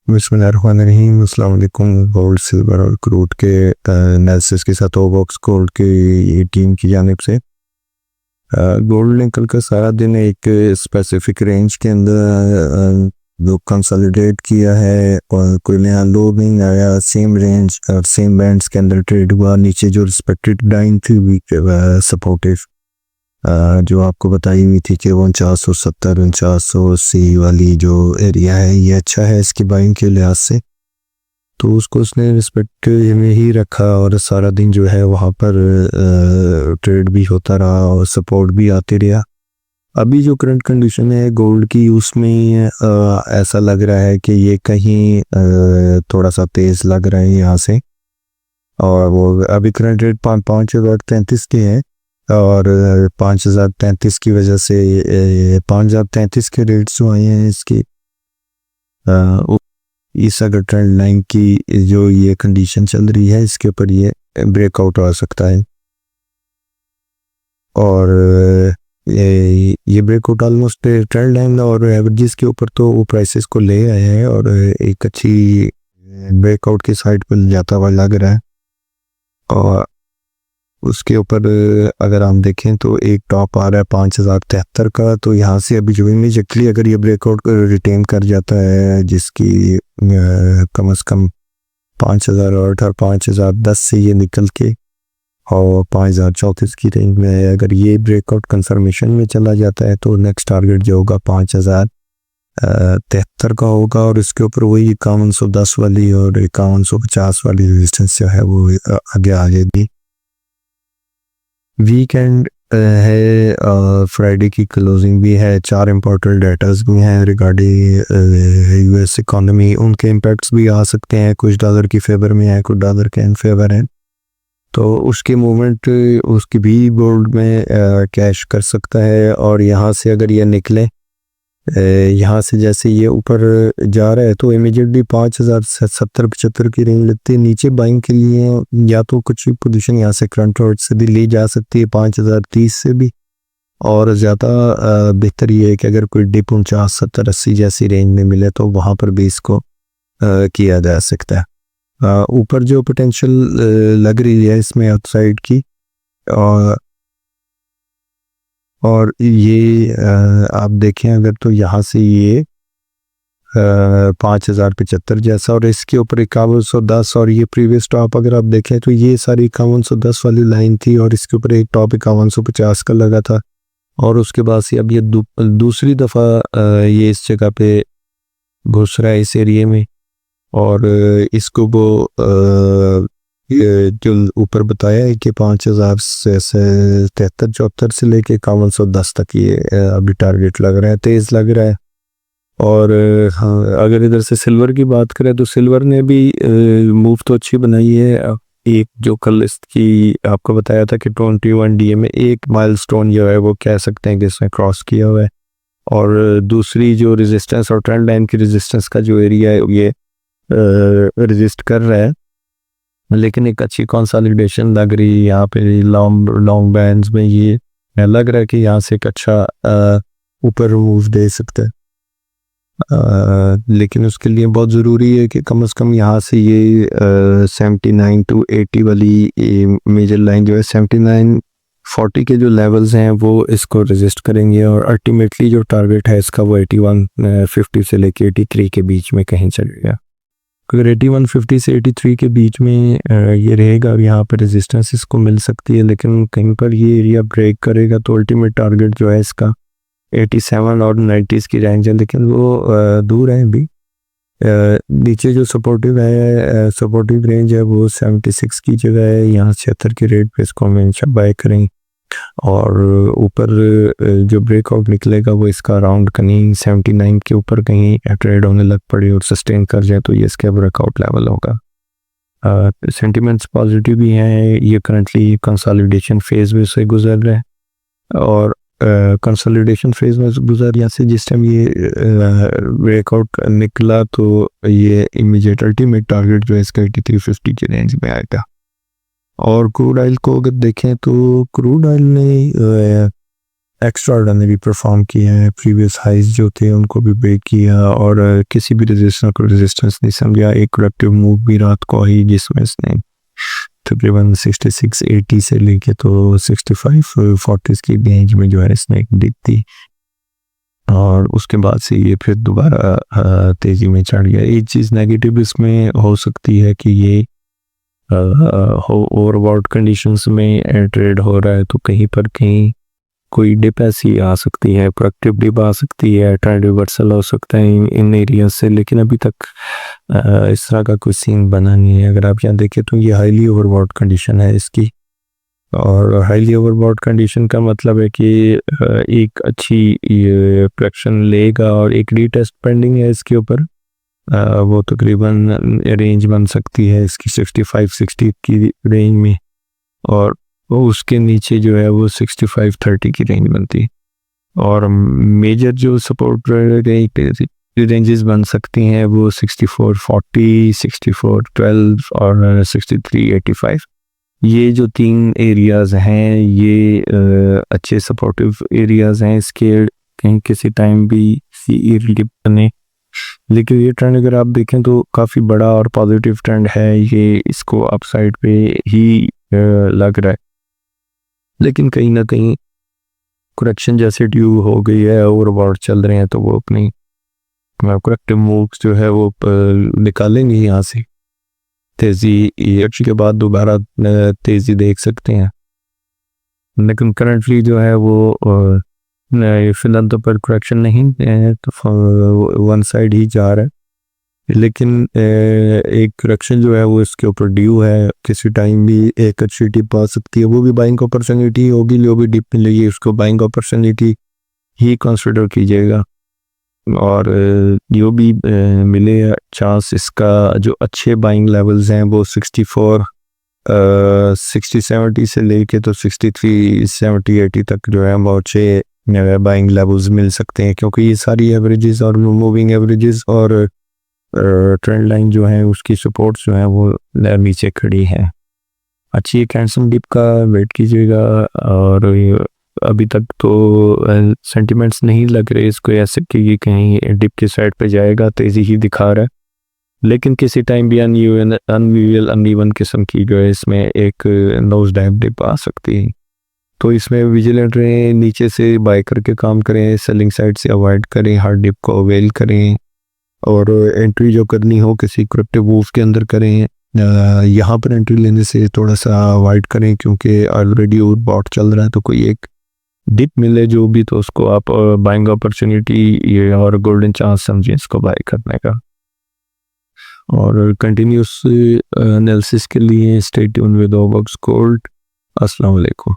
बिस्मिल्लाहिर्रहमानिर्रहीम। अस्सलाम वालेकुम। गोल्ड, सिल्वर और क्रूड के एनालिसिस के साथ ओवॉक्स गोल्ड की टीम की जानिब से गोल्ड ने कल का सारा दिन एक स्पेसिफिक रेंज के अंदर जो कंसोलिडेट किया है और कोई नया लो नहीं आया। सेम रेंज और सेम बैंड्स के अंदर ट्रेड हुआ। नीचे जो रिस्पेक्टेड लाइन थी वीक सपोर्टिव जो आपको बताई हुई थी कि 4970 4980 वाली जो एरिया है ये अच्छा है इसकी बाइंग के लिहाज से, तो उसको उसने रिस्पेक्ट में ही रखा और सारा दिन जो है वहाँ पर ट्रेड भी होता रहा और सपोर्ट भी आते रहा। अभी जो करंट कंडीशन है गोल्ड की उसमें ऐसा लग रहा है कि ये कहीं थोड़ा सा तेज़ लग रहा है यहाँ से, और वो अभी करंट रेट 5,033 के हैं और 5,033 की वजह से 5,033 के रेट्स जो आए हैं इसके इस अगर ट्रेंड लाइन की जो ये कंडीशन चल रही है इसके ऊपर ये ब्रेकआउट आ सकता है और ये ब्रेकआउट ऑलमोस्ट ट्रेंड लाइन और एवरेजेस के ऊपर तो वो प्राइसेस को ले आए हैं और एक अच्छी ब्रेकआउट की साइड पर जाता हुआ लग रहा है। और उसके ऊपर अगर हम देखें तो एक टॉप आ रहा है 5,073 का, तो यहाँ से अभी जो इमीडिएटली अगर ये ब्रेकआउट रिटेन कर जाता है जिसकी कम से कम 5,008 और 5,010 से ये निकल के और 5,034 की रेंज में है, अगर ये ब्रेकआउट कंफर्मेशन में चला जाता है तो नेक्स्ट टारगेट जो होगा 5,073 का होगा और इसके ऊपर वही 5110 वाली और 5150 वाली रेजिस्टेंस जो है वो आगे आ जाएगी। वीकेंड है, फ्राइडे की क्लोजिंग भी है, 4 इम्पोर्टेंट डेटास भी हैं रिगार्डिंग यूएस इकोनॉमी, उनके इम्पैक्ट्स भी आ सकते हैं। कुछ डॉलर की फेवर में है, कुछ डॉलर के इन फेवर हैं, तो उसकी मूवमेंट उसकी भी गोल्ड में कैश कर सकता है। और यहाँ से अगर ये निकले यहाँ से जैसे ये ऊपर जा रहा है तो इमीडिएटली 5,070-75 की रेंज लगती है नीचे बाइंग के लिए, या तो कुछ पोजीशन यहाँ से करंट रेट से भी ली जा सकती है 5,030 से भी, और ज़्यादा बेहतर ये है कि अगर कोई डिप 49-70-80 जैसी रेंज में मिले तो वहाँ पर भी इसको किया जा सकता है। ऊपर जो पोटेंशियल लग रही है इसमें आउटसाइड की, और ये आप देखें अगर तो यहाँ से ये 5,075 जैसा और इसके ऊपर 5110 और ये प्रीवियस टॉप अगर आप देखें तो ये सारी 5110 वाली लाइन थी और इसके ऊपर एक टॉप 5150 का लगा था और उसके बाद से अब ये दूसरी दफ़ा ये इस जगह पे घुस रहा है इस एरिया में, और इसको वो ये जो ऊपर बताया है कि 5,073-74 से लेके 5110 तक ये अभी टारगेट लग रहा है, तेज़ लग रहा है। और हाँ, अगर इधर से सिल्वर की बात करें तो सिल्वर ने भी मूव तो अच्छी बनाई है। एक जो कल इसकी आपको बताया था कि 21 डीए में एक माइलस्टोन जो है वो कह सकते हैं कि इसने क्रॉस किया हुआ है, और दूसरी जो रेजिस्टेंस और ट्रेंड लाइन की रेजिस्टेंस का जो एरिया है ये रेजिस्ट कर रहा है, लेकिन एक अच्छी कंसोलिडेशन लग रही है यहाँ पे लॉन्ग बैंड्स में। ये लग रहा है कि यहाँ से एक अच्छा ऊपर मूव दे सकता है, लेकिन उसके लिए बहुत ज़रूरी है कि कम से कम यहाँ से ये 79 to 80 वाली मेजर लाइन जो है 7940 के जो लेवल्स हैं वो इसको रेजिस्ट करेंगे, और अल्टीमेटली जो टारगेट है इसका वो 8150 से लेके 83 के बीच में कहीं चलेगा। अगर 8150 से 83 के बीच में ये रहेगा, यहाँ पर रेजिस्टेंस इसको मिल सकती है, लेकिन कहीं पर ये एरिया ब्रेक करेगा तो अल्टीमेट टारगेट जो है इसका 87 और 90s की रेंज है, लेकिन वो दूर है अभी। नीचे जो सपोर्टिव है सपोर्टिव रेंज है वो 76 की जगह है, यहाँ 76 के रेट पे इसको हमेशा बाय करें, और ऊपर जो ब्रेकआउट निकलेगा वो इसका अराउंड कहीं 79 के ऊपर कहीं ट्रेड होने लग पड़े और सस्टेन कर जाए तो ये इसका ब्रेकआउट लेवल होगा। सेंटिमेंट्स पॉजिटिव भी हैं, ये करंटली कंसोलिडेशन फेज में से गुजर रहे हैं, और कंसोलिडेशन फेज में गुजर से जिस टाइम ये ब्रेकआउट निकला तो ये इमीडिएट अल्टीमेट टारगेट जो है इसका 8350 की रेंज में आएगा। और क्रूड ऑयल को अगर देखें तो क्रूड ऑयल ने एक्स्ट्रा ऑर्डिनरी परफॉर्म किया है, प्रीवियस हाइज जो थे उनको भी ब्रेक किया और किसी भी रेजिस्टेंस को रेजिस्टेंस नहीं समझा। एक करेक्टिव मूव भी रात को आई जिसमें इसने तकरीबन 6680 से लेके तो 6540 की रेंज में जो है इसने एक डिप दी और उसके बाद से ये फिर दोबारा तेज़ी में चढ़ गया। एक चीज़ नेगेटिव इसमें हो सकती है कि ये ओवरबॉट कंडीशंस में ट्रेड हो रहा है तो कहीं पर कहीं कोई डिप ऐसी आ सकती है, प्रोडक्टिव डिप आ सकती है, ट्रेंड रिवर्सल हो सकता है इन एरिया से, लेकिन अभी तक इस तरह का कोई सीन बना नहीं है। अगर आप यहाँ देखें तो ये हाईली ओवरबॉट कंडीशन है इसकी और हाईली ओवरबॉट कंडीशन का मतलब है कि एक अच्छी करेक्शन लेगा और एक रीटेस्ट पेंडिंग है इसके ऊपर। वो तकरीबन रेंज बन सकती है इसकी 65-60 की रेंज में और वो उसके नीचे जो है वो 65-30 की रेंज बनती है और मेजर जो सपोर्ट रेंजेस बन सकती हैं वो 64-40, 64-12 और 63-85। ये जो 3 एरियाज़ हैं ये अच्छे सपोर्टिव एरियाज़ हैं इसके, कहीं किसी टाइम भी डिप बने। लेकिन ये ट्रेंड अगर आप देखें तो काफ़ी बड़ा और पॉजिटिव ट्रेंड है, ये इसको अपसाइड पे ही लग रहा है, लेकिन कहीं ना कहीं करेक्शन जैसे ड्यू हो गई है, ओवरबॉट चल रहे हैं तो वो अपनी करेक्टिव मूव्स जो है वो निकालेंगे यहाँ से। तेज़ी के बाद दोबारा तेज़ी देख सकते हैं, लेकिन करंटली जो है वो फिलहाल तो पर करेक्शन नहीं है तो वन साइड ही जा रहा है, लेकिन एक करेक्शन जो है वो इसके ऊपर ड्यू है। किसी टाइम भी एक अच्छी डिप आ सकती है, वो भी बाइंग अपॉर्चुनिटी होगी, जो भी डिप मिलेगी उसको बाइंग अपॉर्चुनिटी ही कंसिडर कीजिएगा और जो भी मिले चांस इसका जो अच्छे बाइंग लेवल्स हैं वो 64 60-70 से लेके तो 63-70-80 तक जो है बहुत अच्छे बाइंग लेवल्स मिल सकते हैं, क्योंकि ये सारी एवरेजेस और मूविंग एवरेजेस और ट्रेंड लाइन जो है उसकी सपोर्ट्स जो है वो नीचे खड़ी है। अच्छी एक हैंडसम डिप का वेट कीजिएगा और अभी तक तो सेंटिमेंट्स नहीं लग रहे इसको ऐसे कि ये कहीं डिप की साइड पे जाएगा, तेज़ी ही दिखा रहा है, लेकिन किसी टाइम भी अनइवन किस्म की जो है इसमें एक नोज डाइव डिप आ सकती है, तो इसमें विजिलेंट रहें, नीचे से बाय करके काम करें, सेलिंग साइड से अवॉइड करें, हार्ड डिप को अवेल करें और एंट्री जो करनी हो किसी करेक्टिव मूव के अंदर करें। यहाँ पर एंट्री लेने से थोड़ा सा अवॉइड करें क्योंकि ऑलरेडी ओवरबॉट चल रहा है, तो कोई एक डिप मिले जो भी तो उसको आप बाइंग अपॉर्चुनिटी और गोल्डन चांस समझें इसको बाय करने का। और कंटिन्यूस एनालिसिस के लिए स्टे ट्यून विद ऑबक्स गोल्ड। अस्सलाम वालेकुम।